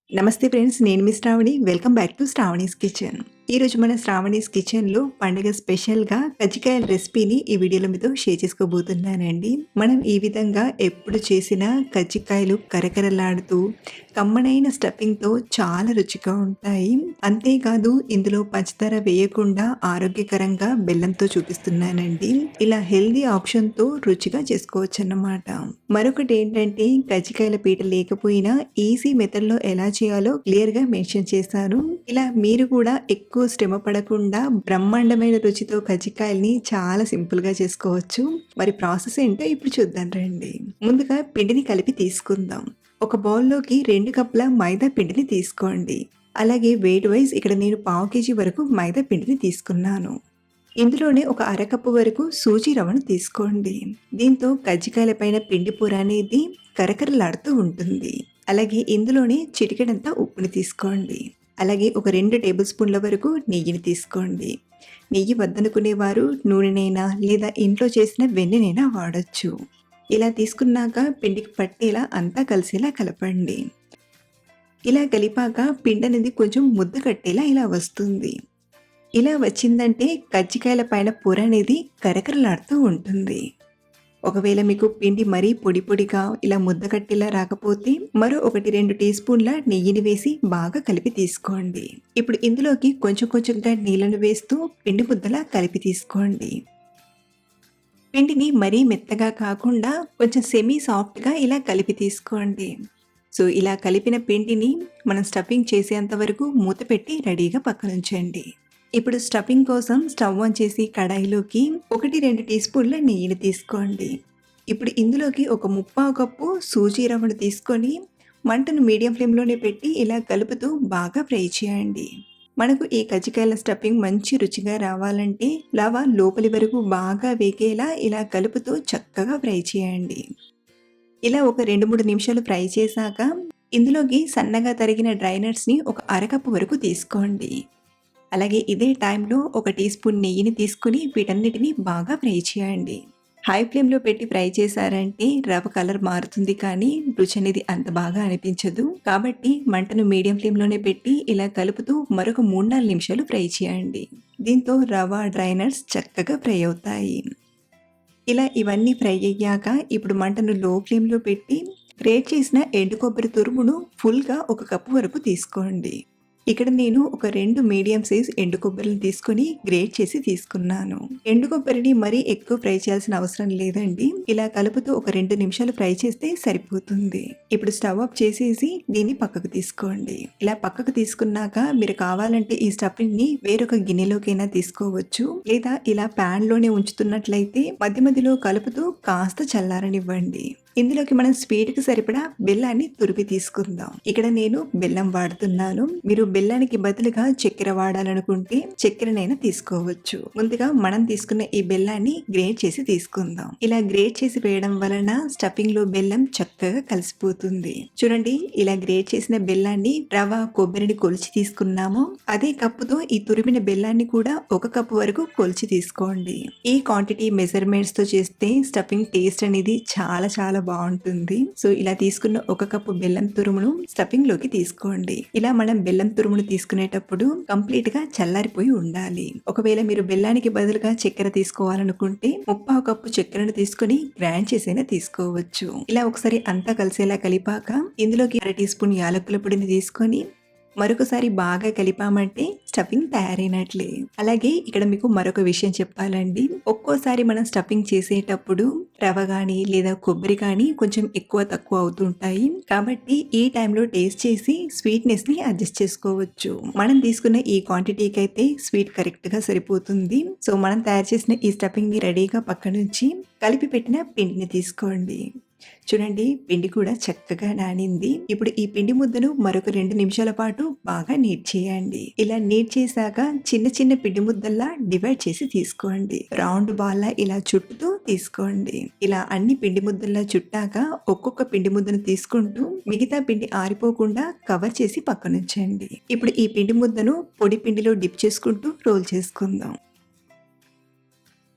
నమస్తే ఫ్రెండ్స్. నేను మీ Shravani. Welcome back to Shravani's kitchen. ఈరోజు మన శ్రావణీస్ కిచెన్‌లో పండగ స్పెషల్‌గా కజ్జికాయల రెసిపీని ఈ వీడియోలో మీతో షేర్ చేసుకోబోతున్నానండి. మనం ఈ విధంగా ఎప్పుడు చేసినా కజ్జికాయలు కరకరలాడుతూ కమ్మనైన స్టఫింగ్‌తో చాలా రుచిగా ఉంటాయి. అంతేకాదు ఇందులో పంచదార వేయకుండా ఆరోగ్యకరంగా బెల్లంతో చూపిస్తున్నానండి. ఇలా హెల్తీ ఆప్షన్‌తో రుచిగా చేసుకోవచ్చన్నమాట. మరొకటేంటంటే కజ్జికాయల పీట లేకపోయినా ఈజీ మెథడ్‌లో ఎలా చేయాలో క్లియర్‌గా మెన్షన్ చేశాను. ఇలా మీరు కూడా ఎక్కువ శ్రమ పడకుండా బ్రహ్మాండమైన రుచితో కజ్జికాయల్ని చాలా సింపుల్‌గా చేసుకోవచ్చు. మరి ప్రాసెస్ ఏంటో ఇప్పుడు చూద్దాం రండి. ముందుగా పిండిని కలిపి తీసుకుందాం. ఒక బౌల్‌లోకి 2 కప్పుల మైదా పిండిని తీసుకోండి. అలాగే వెయిట్ వైస్ ఇక్కడ నేను పావు కేజీ వరకు మైదా పిండిని తీసుకున్నాను. ఇందులోనే ఒక అరకప్పు వరకు సూజీ రవ్వను తీసుకోండి. దీంతో కజ్జికాయల పైన పిండి పొర అనేది కరకరలాడుతూ ఉంటుంది. అలాగే ఇందులోనే చిటికెడంతా ఉప్పుని తీసుకోండి. అలాగే ఒక 2 టేబుల్ స్పూన్ల వరకు నెయ్యిని తీసుకోండి. నెయ్యి వద్దనుకునేవారు నూనెనైనా లేదా ఇంట్లో చేసిన వెన్నెనైనా వాడొచ్చు. ఇలా తీసుకున్నాక పిండికి పట్టేలా అంతా కలిసేలా కలపండి. ఇలా కలిపాక పిండి అనేది కొంచెం ముద్ద కట్టేలా ఇలా వస్తుంది. ఇలా వచ్చిందంటే కజ్జికాయల పైన పొర అనేది కరకరలాడుతూ ఉంటుంది. ఒకవేళ మీకు పిండి మరీ పొడి పొడిగా ఇలా ముద్ద కట్టేలా రాకపోతే మరో 1-2 టీ స్పూన్ల నెయ్యిని వేసి బాగా కలిపి తీసుకోండి. ఇప్పుడు ఇందులోకి కొంచెం కొంచెంగా నీళ్ళను వేస్తూ పిండి ముద్దలా కలిపి తీసుకోండి. పిండిని మరీ మెత్తగా కాకుండా కొంచెం సెమీ సాఫ్ట్‌గా ఇలా కలిపి తీసుకోండి. సో, ఇలా కలిపిన పిండిని మనం స్టఫింగ్ చేసేంత వరకు మూత పెట్టి రెడీగా పక్కనుంచండి. ఇప్పుడు స్టఫింగ్ కోసం స్టవ్ ఆన్ చేసి కడాయిలోకి 1-2 టీ స్పూన్ల నెయ్యిని తీసుకోండి. ఇప్పుడు ఇందులోకి ఒక ముప్పావు కప్పు సూజీ రవ్వను తీసుకొని మంటను మీడియం ఫ్లేమ్‌లోనే పెట్టి ఇలా కలుపుతూ బాగా ఫ్రై చేయండి. మనకు ఈ కజ్జికాయల స్టఫింగ్ మంచి రుచిగా రావాలంటే రవ్వ లోపలి వరకు బాగా వేగేలా ఇలా కలుపుతూ చక్కగా ఫ్రై చేయండి. ఇలా ఒక 2-3 నిమిషాలు ఫ్రై చేశాక ఇందులోకి సన్నగా తరిగిన డ్రై నట్స్‌ని ఒక అరకప్పు వరకు తీసుకోండి. అలాగే ఇదే టైంలో ఒక టీ స్పూన్ నెయ్యిని తీసుకుని వీటన్నిటిని బాగా ఫ్రై చేయండి. హై ఫ్లేమ్‌లో పెట్టి ఫ్రై చేశారంటే రవ్వ కలర్ మారుతుంది కానీ రుచి అనేది అంత బాగా అనిపించదు. కాబట్టి మంటను మీడియం ఫ్లేమ్‌లోనే పెట్టి ఇలా కలుపుతూ మరొక 3-4 నిమిషాలు ఫ్రై చేయండి. దీంతో రవ్వ, డ్రై నట్స్ చక్కగా ఫ్రై అవుతాయి. ఇలా ఇవన్నీ ఫ్రై అయ్యాక ఇప్పుడు మంటను లో ఫ్లేమ్‌లో పెట్టి గ్రేట్ చేసిన ఎండు కొబ్బరి తురుమును ఫుల్‌గా ఒక కప్పు వరకు తీసుకోండి. ఇక్కడ నేను ఒక 2 మీడియం సైజ్ ఎండు కొబ్బరిని తీసుకొని గ్రేట్ చేసి తీసుకున్నాను. ఎండు కొబ్బరిని మరీ ఎక్కువ ఫ్రై చేయాల్సిన అవసరం లేదండి. ఇలా కలుపుతూ ఒక 2 నిమిషాలు ఫ్రై చేస్తే సరిపోతుంది. ఇప్పుడు స్టవ్ ఆఫ్ చేసేసి దీన్ని పక్కకు తీసుకోండి. ఇలా పక్కకు తీసుకున్నాక మీరు కావాలంటే ఈ స్టఫింగ్‌ని వేరొక గిన్నెలోకైనా తీసుకోవచ్చు. లేదా ఇలా పాన్ లోనే ఉంచుతున్నట్లయితే మధ్య మధ్యలో కలుపుతూ కాస్త చల్లారనివ్వండి. ఇందులోకి మనం స్వీట్‌కి సరిపడా బెల్లాన్ని తురిమి తీసుకుందాం. ఇక్కడ నేను బెల్లం వాడుతున్నాను. మీరు బెల్లానికి బదులుగా చక్కెర వాడాలనుకుంటే చక్కెరనైనా తీసుకోవచ్చు. ముందుగా మనం తీసుకున్న ఈ బెల్లాన్ని గ్రేట్ చేసి తీసుకుందాం. ఇలా గ్రేట్ చేసి వేయడం వలన స్టఫింగ్ లో బెల్లం చక్కగా కలిసిపోతుంది. చూడండి, ఇలా గ్రేట్ చేసిన బెల్లాన్ని రవ్వ, కొబ్బరిని కొలిచి తీసుకున్నాము. అదే కప్పుతో ఈ తురిమిన బెల్లాన్ని కూడా 1 కప్పు వరకు కొలిచి తీసుకోండి. ఈ క్వాంటిటీ మెజర్మెంట్స్ తో చేస్తే స్టఫింగ్ టేస్ట్ అనేది చాలా బాగుంటుంది. సో, ఇలా తీసుకున్న 1 కప్పు బెల్లం తురుమును స్టఫింగ్ లోకి తీసుకోండి. ఇలా మనం బెల్లం తురుమును తీసుకునేటప్పుడు కంప్లీట్ గా చల్లారిపోయి ఉండాలి. ఒకవేళ మీరు బెల్లానికి బదులుగా చక్కెర తీసుకోవాలనుకుంటే 3/4 కప్పు చక్కెరను తీసుకొని గ్రైండ్ చేసైనా తీసుకోవచ్చు. ఇలా ఒకసారి అంతా కలిసేలా కలిపాక ఇందులోకి 1/2 టీ స్పూన్ యాలకుల పొడిని తీసుకొని మరొకసారి బాగా కలిపామంటే స్టఫింగ్ తయారైనట్లే. అలాగే ఇక్కడ మీకు మరొక విషయం చెప్పాలండి. ఒక్కోసారి మనం స్టఫింగ్ చేసేటప్పుడు రవ్వ కానీ లేదా కొబ్బరి కానీ కొంచెం ఎక్కువ తక్కువ అవుతుంటాయి. కాబట్టి ఈ టైంలో టేస్ట్ చేసి స్వీట్నెస్ ని అడ్జస్ట్ చేసుకోవచ్చు. మనం తీసుకున్న ఈ క్వాంటిటీకి అయితే స్వీట్ కరెక్ట్ గా సరిపోతుంది. సో, మనం తయారు చేసిన ఈ స్టఫింగ్ ని రెడీగా పక్క నుంచి కలిపి పెట్టిన పిండిని తీసుకోండి. చూడండి, పిండి కూడా చక్కగా నానింది. ఇప్పుడు ఈ పిండి ముద్దను మరొక 2 నిమిషాల పాటు బాగా నీట్ చేయండి. ఇలా నీట్ చేశాక చిన్న చిన్న పిండి ముద్దల్లా డివైడ్ చేసి తీసుకోండి. రౌండ్ బాల్ ఇలా చుట్టుతూ తీసుకోండి. ఇలా అన్ని పిండి ముద్దల్లా చుట్టాక ఒక్కొక్క పిండి ముద్దను తీసుకుంటూ మిగతా పిండి ఆరిపోకుండా కవర్ చేసి పక్కనుంచండి. ఇప్పుడు ఈ పిండి ముద్దను పొడి పిండిలో డిప్ చేసుకుంటూ రోల్ చేసుకుందాం.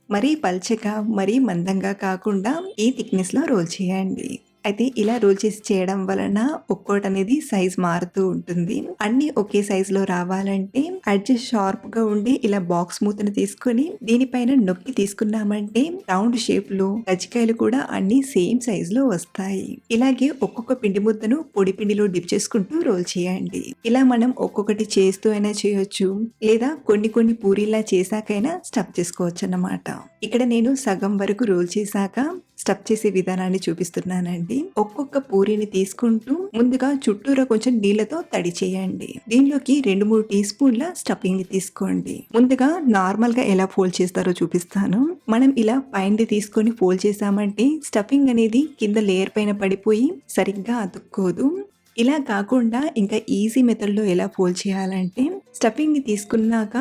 మరీ పల్చగా, మరీ మందంగా కాకుండా ఈ థిక్‌నెస్‌లో రోల్ చేయండి. అయితే ఇలా రోల్ చేసి చేయడం వలన ఒక్కోటనేది సైజ్ మారుతూ ఉంటుంది. అన్నీ ఒకే సైజులో రావాలంటే అడ్జస్ట్ షార్ప్‌గా ఉండి ఇలా బాక్స్ మూతను తీసుకొని దీనిపైన నొక్కి తీసుకున్నామంటే రౌండ్ షేప్‌లో కజ్జికాయలు కూడా అన్నీ సేమ్ సైజులో వస్తాయి. ఇలాగే ఒక్కొక్క పిండి ముద్దను పొడి పిండిలో డిప్ చేసుకుంటూ రోల్ చేయండి. ఇలా మనం ఒక్కొక్కటి చేస్తూ అయినా చేయొచ్చు. లేదా కొన్ని కొన్ని పూరీలా చేశాకైనా స్టఫ్ చేసుకోవచ్చన్నమాట. ఇక్కడ నేను సగం వరకు రోల్ చేశాక స్టఫ్ చేసే విధానాన్ని చూపిస్తున్నానండి. ఒక్కొక్క పూరీని తీసుకుంటూ ముందుగా చుట్టూరా కొంచెం నీళ్లతో తడి చేయండి. దీనిలోకి 2-3 టీ స్పూన్ల స్టఫింగ్ ని తీసుకోండి. ముందుగా నార్మల్ గా ఎలా ఫోల్డ్ చేస్తారో చూపిస్తాను. మనం ఇలా పైన తీసుకొని ఫోల్డ్ చేసామంటే స్టఫింగ్ అనేది కింద లేయర్ పైన పడిపోయి సరిగ్గా అతుక్కోదు. ఇలా కాకుండా ఇంకా ఈజీ మెథడ్లో ఎలా ఫోల్డ్ చేయాలంటే స్టఫింగ్ ని తీసుకున్నాక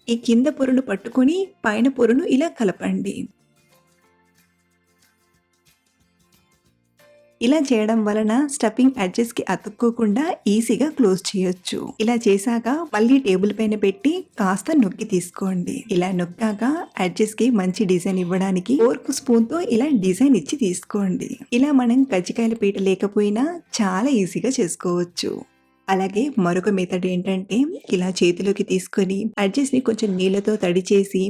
ఈ కింద పొరను పట్టుకొని పైన పొరను ఇలా కలపండి. ఇలా చేయడం వలన స్టఫింగ్ ఎడ్జెస్ కి అతుక్కోకుండా ఈజీగా క్లోజ్ చేయొచ్చు. ఇలా చేశాక మళ్ళీ టేబుల్ పైన పెట్టి కాస్త నొక్కి తీసుకోండి. ఇలా నొక్కాక ఎడ్జెస్ కి మంచి డిజైన్ ఇవ్వడానికి ఫోర్క్ స్పూన్ తో ఇలా డిజైన్ ఇచ్చి తీసుకోండి. ఇలా మనం కజ్జికాయల పీట లేకపోయినా చాలా ఈజీగా చేసుకోవచ్చు. అలాగే మరొక మెథడ్ ఏంటంటే ఇలా చేతిలోకి తీసుకొని ఎడ్జెస్ ని కొంచెం నీళ్ళతో తడి చేసి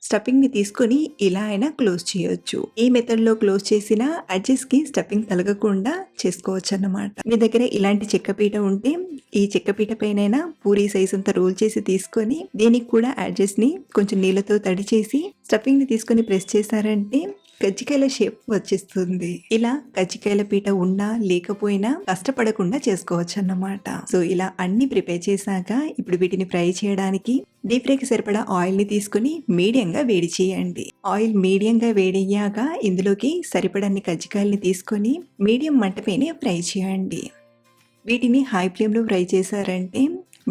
స్టఫింగ్ ని తీసుకొని ఇలా అయినా క్లోజ్ చేయొచ్చు. ఈ మెథడ్ లో క్లోజ్ చేసిన ఎడ్జెస్ కి స్టఫింగ్ తలగకుండా చేసుకోవచ్చు అన్నమాట. మీ దగ్గర ఇలాంటి చెక్కపీట ఉంటే ఈ చెక్కపీట పైన పూరీ సైజ్ అంతా రోల్ చేసి తీసుకొని దీనికి కూడా ఎడ్జెస్ ని కొంచెం నీళ్ళతో తడి చేసి స్టఫింగ్ ని తీసుకొని ప్రెస్ చేశారంటే కజ్జికాయల షేప్ వచ్చేస్తుంది. ఇలా కజ్జికాయల పీట ఉన్నా లేకపోయినా కష్టపడకుండా చేసుకోవచ్చు అన్నమాట. సో ఇలా అన్ని ప్రిపేర్ చేశాక ఇప్పుడు వీటిని ఫ్రై చేయడానికి డీప్ ఫ్రైకి సరిపడా ఆయిల్ ని తీసుకుని మీడియంగా వేడి చేయండి. ఆయిల్ మీడియంగా వేడయ్యాక ఇందులోకి సరిపడన్ని కజ్జికాయల్ని తీసుకొని మీడియం మంట పైనే ఫ్రై చేయండి. వీటిని హై ఫ్లేమ్ లో ఫ్రై చేశారంటే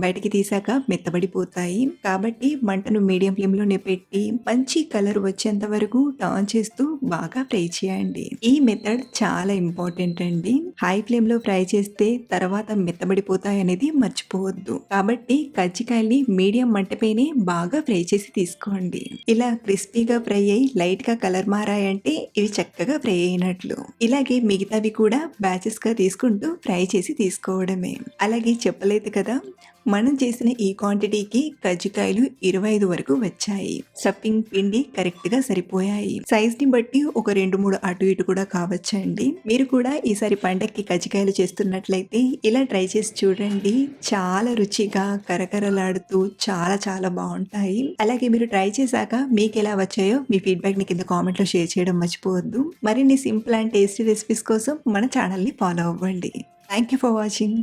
బయటికి తీసాక మెత్తబడిపోతాయి. కాబట్టి మంటను మీడియం ఫ్లేమ్ లోనే పెట్టి మంచి కలర్ వచ్చేంత వరకు టర్న్ చేస్తూ బాగా ఫ్రై చేయండి. ఈ మెథడ్ చాలా ఇంపార్టెంట్ అండి. హై ఫ్లేమ్ లో ఫ్రై చేస్తే తర్వాత మెత్తబడిపోతాయి అనేది మర్చిపోవద్దు. కాబట్టి కజ్జికాయల్ని మీడియం మంటపైనే బాగా ఫ్రై చేసి తీసుకోండి. ఇలా క్రిస్పీగా ఫ్రై అయ్యి లైట్ గా కలర్ మారాయంటే ఇవి చక్కగా ఫ్రై అయినట్లు. ఇలాగే మిగతావి కూడా బ్యాచెస్ గా తీసుకుంటూ ఫ్రై చేసి తీసుకోవడమే. అలాగే చెప్పలేదు కదా, మనం చేసిన ఈ క్వాంటిటీకి కజ్జికాయలు 25 వరకు వచ్చాయి. స్టఫింగ్ పిండి కరెక్ట్ గా సరిపోయాయి. సైజ్ ని బట్టి ఒక 2-3 అటు ఇటు కూడా కావచ్చండి. మీరు కూడా ఈసారి పండక్కి కజ్జికాయలు చేస్తున్నట్లయితే ఇలా ట్రై చేసి చూడండి. చాలా రుచిగా కరకరలాడుతూ చాలా చాలా బాగుంటాయి. అలాగే మీరు ట్రై చేశాక మీకు ఎలా వచ్చాయో మీ ఫీడ్బ్యాక్ ని కింద కామెంట్ లో షేర్ చేయడం మర్చిపోవద్దు. మరిన్ని సింపుల్ అండ్ టేస్టీ రెసిపీస్ కోసం మన ఛానల్ ని ఫాలో అవ్వండి. Thank you for watching.